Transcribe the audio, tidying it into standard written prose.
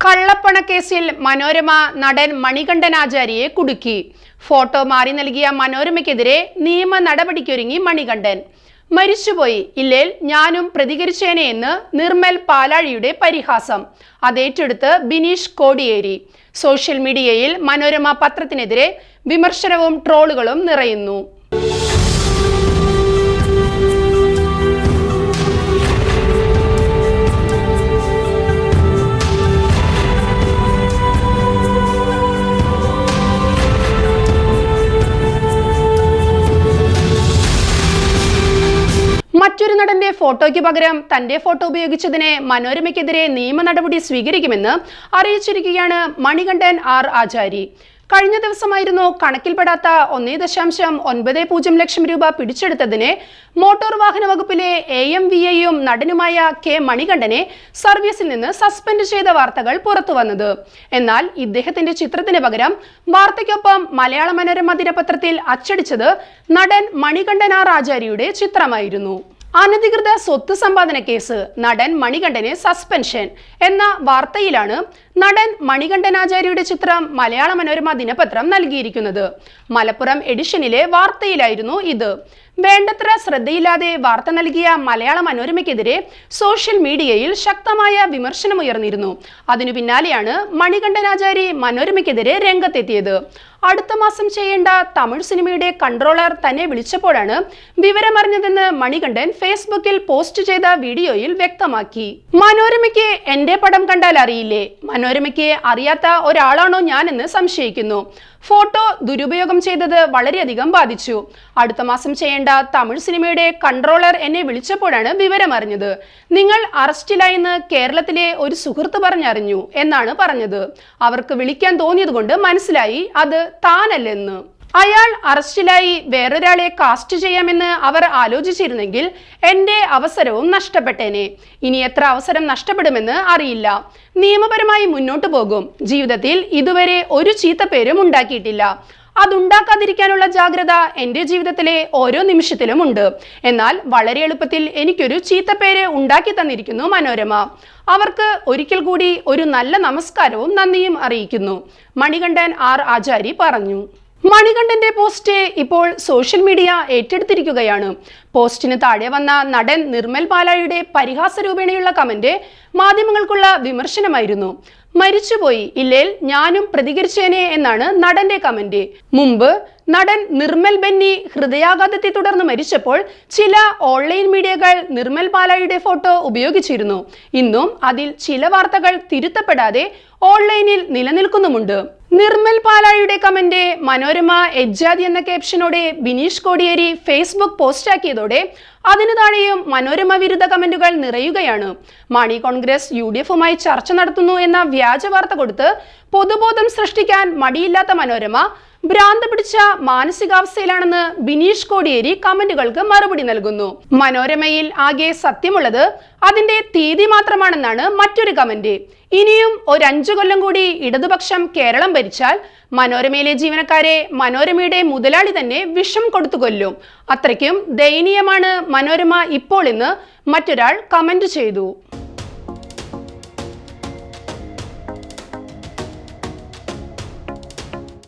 കള്ളപ്പണക്കേസിൽ മനോരമ നടൻ മണികണ്ഠൻ ആചാര്യയെ കുടുക്കി. ഫോട്ടോ മാറി നൽകിയ മനോരമയ്ക്കെതിരെ നിയമ നടപടിക്കൊരുങ്ങി മണികണ്ഠൻ. മരിച്ചുപോയി, ഇല്ലേൽ ഞാനും പ്രതികരിച്ചേനെ എന്ന് നിർമ്മൽ പാലാഴിയുടെ പരിഹാസം. അതേറ്റെടുത്ത് ബിനീഷ് കോടിയേരി. സോഷ്യൽ മീഡിയയിൽ മനോരമ പത്രത്തിനെതിരെ വിമർശനവും ട്രോളുകളും നിറയുന്നു. മറ്റൊരു നടന്റെ ഫോട്ടോയ്ക്ക് പകരം തന്റെ ഫോട്ടോ ഉപയോഗിച്ചതിന് മനോരമയ്ക്കെതിരെ നിയമ നടപടി സ്വീകരിക്കുമെന്ന് അറിയിച്ചിരിക്കുകയാണ് മണികണ്ഠൻ ആർ ആചാരി. കഴിഞ്ഞ ദിവസമായിരുന്നു കണക്കിൽപ്പെടാത്ത 1.90 ലക്ഷം രൂപ പിടിച്ചെടുത്തതിന് മോട്ടോർ വാഹന വകുപ്പിലെ AMVAയും നടനുമായ കെ മണികണ്ഠനെ സർവീസിൽ നിന്ന് സസ്പെൻഡ് ചെയ്ത വാർത്തകൾ പുറത്തുവന്നത്. എന്നാൽ ഇദ്ദേഹത്തിന്റെ ചിത്രത്തിന് പകരം വാർത്തയ്ക്കൊപ്പം മലയാള മനോരമ ദിനപത്രത്തിൽ അച്ചടിച്ചത് നടൻ മണികണ്ഠൻ ആർ ആചാരിയുടെ ചിത്രമായിരുന്നു. അനധികൃത സ്വത്ത് സമ്പാദന കേസ്, നടൻ മണികണ്ഠന് സസ്പെൻഷൻ എന്ന വാർത്തയിലാണ് നടൻ മണികണ്ഠൻ ആചാര്യയുടെ ചിത്രം മലയാള മനോരമ ദിനപത്രം നൽകിയിരിക്കുന്നത്. മലപ്പുറം എഡിഷനിലെ വാർത്തയിലായിരുന്നു ഇത്. വേണ്ടത്ര ശ്രദ്ധയില്ലാതെ വാർത്ത നൽകിയ മലയാള മനോരമയ്ക്കെതിരെ സോഷ്യൽ മീഡിയയിൽ ശക്തമായ വിമർശനമുയർന്നിരുന്നു. അതിനു പിന്നാലെയാണ് മണികണ്ഠൻ ആചാരി മനോരമയ്ക്കെതിരെ രംഗത്തെത്തിയത്. അടുത്ത മാസം ചെയ്യേണ്ട തമിഴ് സിനിമയുടെ കൺട്രോളർ തന്നെ വിളിച്ചപ്പോഴാണ് വിവരമറിഞ്ഞതെന്ന് മണികണ്ഠൻ ഫേസ്ബുക്കിൽ പോസ്റ്റ് ചെയ്ത വീഡിയോയിൽ വ്യക്തമാക്കി. മനോരമയ്ക്ക് എന്റെ പടം കണ്ടാൽ അറിയില്ലേ? മനോരമയ്ക്ക് അറിയാത്ത ഒരാളാണോ ഞാനെന്ന് സംശയിക്കുന്നു. ഫോട്ടോ ദുരുപയോഗം ചെയ്തത് വളരെയധികം ബാധിച്ചു. അടുത്ത മാസം ചെയ്യേണ്ട തമിഴ് സിനിമയുടെ കൺട്രോളർ എന്നെ വിളിച്ചപ്പോഴാണ് വിവരമറിഞ്ഞത്. നിങ്ങൾ അറസ്റ്റിലായെന്ന് കേരളത്തിലെ ഒരു സുഹൃത്ത് പറഞ്ഞറിഞ്ഞു എന്നാണ് പറഞ്ഞത്. അവർക്ക് വിളിക്കാൻ തോന്നിയതുകൊണ്ട് മനസ്സിലായി അത് താനല്ലെന്ന്. അയാൾ അറസ്റ്റിലായി വേറൊരാളെ കാസ്റ്റ് ചെയ്യാമെന്ന് അവർ ആലോചിച്ചിരുന്നെങ്കിൽ എന്റെ അവസരവും നഷ്ടപ്പെട്ടേനെ. ഇനി എത്ര അവസരം നഷ്ടപ്പെടുമെന്ന് അറിയില്ല. നിയമപരമായി മുന്നോട്ട് പോകും. ജീവിതത്തിൽ ഇതുവരെ ഒരു ചീത്തപ്പേരും ഉണ്ടാക്കിയിട്ടില്ല. അതുണ്ടാക്കാതിരിക്കാനുള്ള ജാഗ്രത എൻ്റെ ജീവിതത്തിലെ ഓരോ നിമിഷത്തിലും ഉണ്ട്. എന്നാൽ വളരെ എളുപ്പത്തിൽ എനിക്കൊരു ചീത്തപ്പേര് ഉണ്ടാക്കി തന്നിരിക്കുന്നു മനോരമ. അവർക്ക് ഒരിക്കൽ കൂടി ഒരു നല്ല നമസ്കാരവും നന്ദിയും അറിയിക്കുന്നു, മണികണ്ഠൻ ആർ ആചാരി പറഞ്ഞു. മണികണ്ഠന്റെ പോസ്റ്റ് ഇപ്പോൾ സോഷ്യൽ മീഡിയ ഏറ്റെടുത്തിരിക്കുകയാണ്. പോസ്റ്റിന് താഴെ വന്ന നടൻ നിർമ്മൽ പാലാഴിയുടെ പരിഹാസ രൂപേണയുള്ള കമന്റ് മാധ്യമങ്ങൾക്കുള്ള വിമർശനമായിരുന്നു. മരിച്ചുപോയി, ഇല്ലേൽ ഞാനും പ്രതികരിച്ചേനെ എന്നാണ് നടന്റെ കമന്റ്. മുമ്പ് നടൻ നിർമ്മൽ ബെന്നി ഹൃദയാഘാതത്തെ തുടർന്ന് മരിച്ചപ്പോൾ ചില ഓൺലൈൻ മീഡിയകൾ നിർമ്മൽ പാലാഴിയുടെ ഫോട്ടോ ഉപയോഗിച്ചിരുന്നു. ഇന്നും അതിൽ ചില വാർത്തകൾ തിരുത്തപ്പെടാതെ ഓൺലൈനിൽ നിലനിൽക്കുന്നുമുണ്ട്. നിർമ്മൽ പാലാഴിയുടെ കമന്റ് മനോരമ എജ്ജാതി എന്ന ക്യാപ്ഷനോടെ ബിനീഷ് കോടിയേരി ഫേസ്ബുക്ക് പോസ്റ്റാക്കിയതോടെ അതിനു താഴെയും മനോരമ വിരുദ്ധ കമന്റുകൾ നിറയുകയാണ്. മാണി കോൺഗ്രസ് UDFുമായി ചർച്ച നടത്തുന്നു എന്ന വ്യാജ വാർത്ത കൊടുത്ത് പൊതുബോധം സൃഷ്ടിക്കാൻ മടിയില്ലാത്ത മനോരമ ഭ്രാന്ത് പിടിച്ച മാനസികാവസ്ഥയിലാണെന്ന് ബിനീഷ് കോടിയേരി കമന്റുകൾക്ക് മറുപടി നൽകുന്നു. മനോരമയിൽ ആകെ സത്യമുള്ളത് അതിന്റെ തീയതി മാത്രമാണെന്നാണ് മറ്റൊരു കമന്റ്. ഇനിയും ഒരു 5 കൊല്ലം കൂടി ഇടതുപക്ഷം കേരളം ഭരിച്ചാൽ മനോരമയിലെ ജീവനക്കാരെ മനോരമയുടെ മുതലാളി തന്നെ വിഷം കൊടുത്തു കൊല്ലും. അത്രയ്ക്കും ദയനീയമാണ് മനോരമ ഇപ്പോൾ എന്ന് മറ്റൊരാൾ കമന്റ് ചെയ്തു.